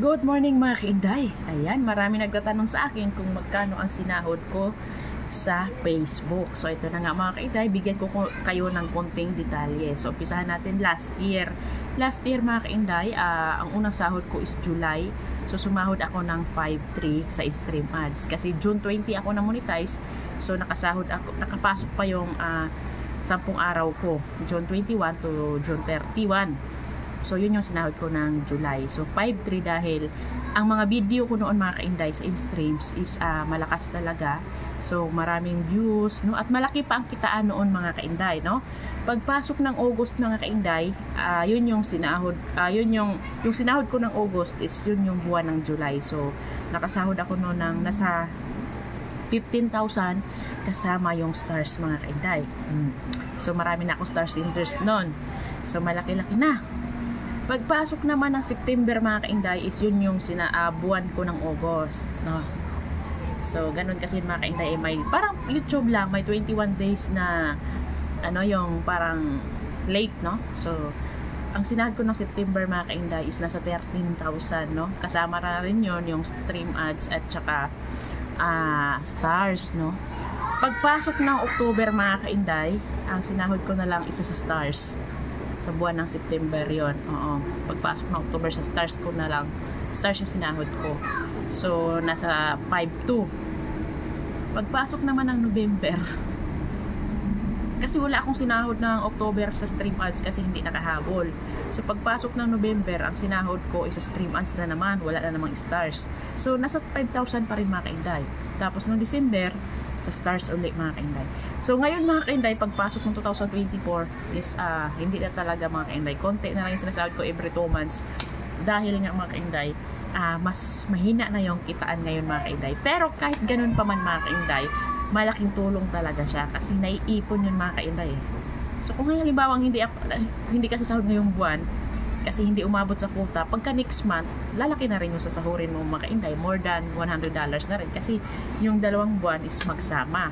Good morning mga kainday. Ayan, marami nagtatanong sa akin kung magkano ang sinahod ko sa Facebook. So ito na nga mga kainday, bigyan ko kayo ng konting detalye. So umpisahan natin last year. Last year mga kainday, ang unang sahod ko is July. So sumahod ako ng 5.3 sa stream ads. Kasi June 20 ako na monetize. So nakasahod ako, nakapasok pa yung 10 araw ko. June 21 to June 31. So yun yung sinahod ko ng July. So 5.3 dahil ang mga video ko noon mga kainday sa in-streams is malakas talaga. So maraming views, no? At malaki pa ang kitaan noon mga kainday, no? Pagpasok ng August mga kainday, yun yung sinahod, yung sinahod ko ng August is yun yung buwan ng July. So nakasahod ako noon ng nasa 15,000 kasama yung stars mga kainday. So marami na ako stars interest noon. So malaki-laki na. Pagpasok naman ng September mga kainday is yun yung buwan ko ng August, no? So ganun kasi mga kainday, may parang YouTube lang, may 21 days na ano yung parang late, no? So ang sinahod ko ng September mga kainday is nasa 13,000, no? Kasama na rin yun yung stream ads at saka stars, no? Pagpasok ng October mga kainday, ang sinahod ko na lang isa sa stars. Sa buwan ng September yon. Oo. Pagpasok ng October sa stars ko na lang. Stars yung sinahod ko. So, nasa 5.2. Pagpasok naman ng November, kasi wala akong sinahod ng October sa stream ads kasi hindi nakahabol. So, pagpasok ng November, ang sinahod ko is sa stream ads na naman. Wala na namang stars. So, nasa 5,000 pa rin mga kainday. Tapos, noong December, sa stars ulit mga kainday. So ngayon mga kainday, pagpasok ng 2024 is hindi na talaga mga kainday. Konti na lang yung sinasahod ko every 2 months. Dahil nga mga kainday, mas mahina na yung kitaan ngayon mga kainday. Pero kahit ganun pa man mga kainday, malaking tulong talaga siya kasi naiipon yun mga kainday. So kung halimbawa hindi ka sasahod ngayong buwan, kasi hindi umabot sa quota, pagka next month, lalaki na rin yung sasahurin mo mga kainday, more than $100 na rin kasi yung 2 buwan is magsama.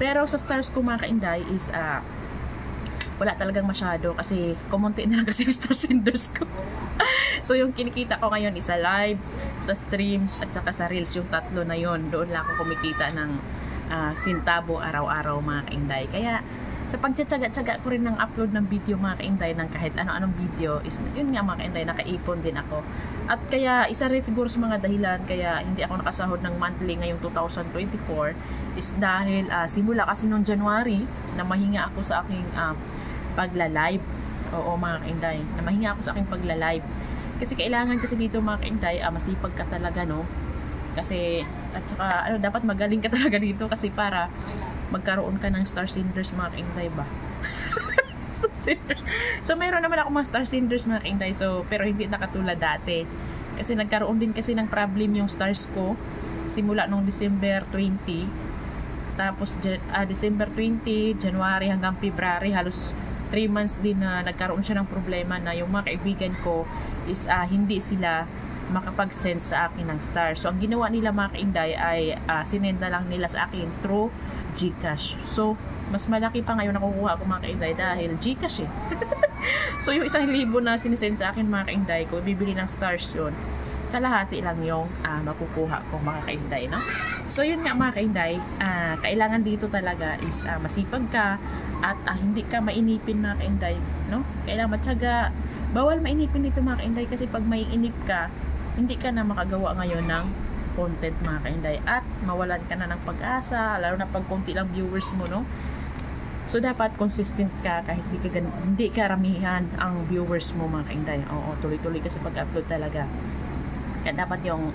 Pero sa stars ko mga kainday is wala talagang masyado kasi kumunti na lang kasi yung stars senders ko. So yung kinikita ko ngayon is sa live, sa streams at saka sa reels, yung tatlo na yon, doon lang ako kumikita ng sintabo araw-araw mga kainday. Kaya sa pagtsatsaga-tsaga ko rin ng upload ng video mga kainday, ng kahit ano-anong video is yun nga mga kainday, nakaipon din ako. At kaya isa rin siguro sa mga dahilan kaya hindi ako nakasahod ng monthly ngayong 2024 is dahil simula kasi noong January na mahinga ako sa aking pagla-live. Oo mga kainday, na mahinga ako sa aking pagla-live. Kasi kailangan kasi dito mga kainday, masipag ka talaga, no? Kasi at saka dapat magaling ka talaga dito kasi para magkaroon ka ng star senders mga kainday ba? Star senders. So meron naman ako mga star senders mga kainday, so pero hindi na katulad dati. Kasi nagkaroon din kasi ng problem yung stars ko simula nung December 20. Tapos December 20, January hanggang February, halos 3 months din na nagkaroon siya ng problema na yung mga kaibigan ko is hindi sila makapag-send sa akin ng stars. So ang ginawa nila mga kainday ay sinend na lang nila sa akin through GCash. So mas malaki pa ngayon nakukuha ko mga kainday dahil GCash eh. So yung 1,000 na sinisend sa akin mga kainday ko, bibili ng stars yun, kalahati lang yung makukuha ko mga kainday, no? So yun nga mga kainday, kailangan dito talaga is masipag ka at hindi ka mainipin mga kainday, no? Kailangan matyaga, bawal mainipin dito mga kainday kasi pag may inip ka, hindi ka na makagawa ngayon ng content mga kainday at mawalan ka na ng pag-asa, lalo na pag konti lang viewers mo, no? So dapat consistent ka kahit hindi karamihan ang viewers mo mga kainday. Oo, tuloy-tuloy ka sa pag-upload talaga. Kaya dapat yung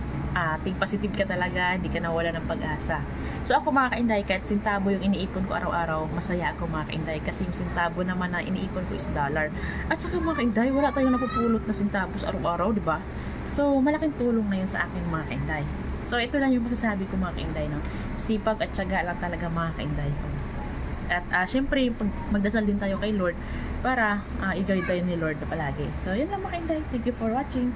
think positive ka talaga, hindi ka nawala ng pag-asa. So ako mga kainday, kahit sintabo yung iniipon ko araw-araw, masaya ako mga kainday kasi yung sintabo naman na iniipon ko is dollar. At saka mga kainday, wala tayong napupulot na sintabo sa araw-araw, di ba? So malaking tulong na yun sa akin mga kainday. So ito lang yung masasabi ko mga kainday, no? Sipag at syaga lang talaga mga kainday. At syempre magdasal din tayo kay Lord para i-guide tayo ni Lord na palagi. So yun lang mga kainday. Thank you for watching.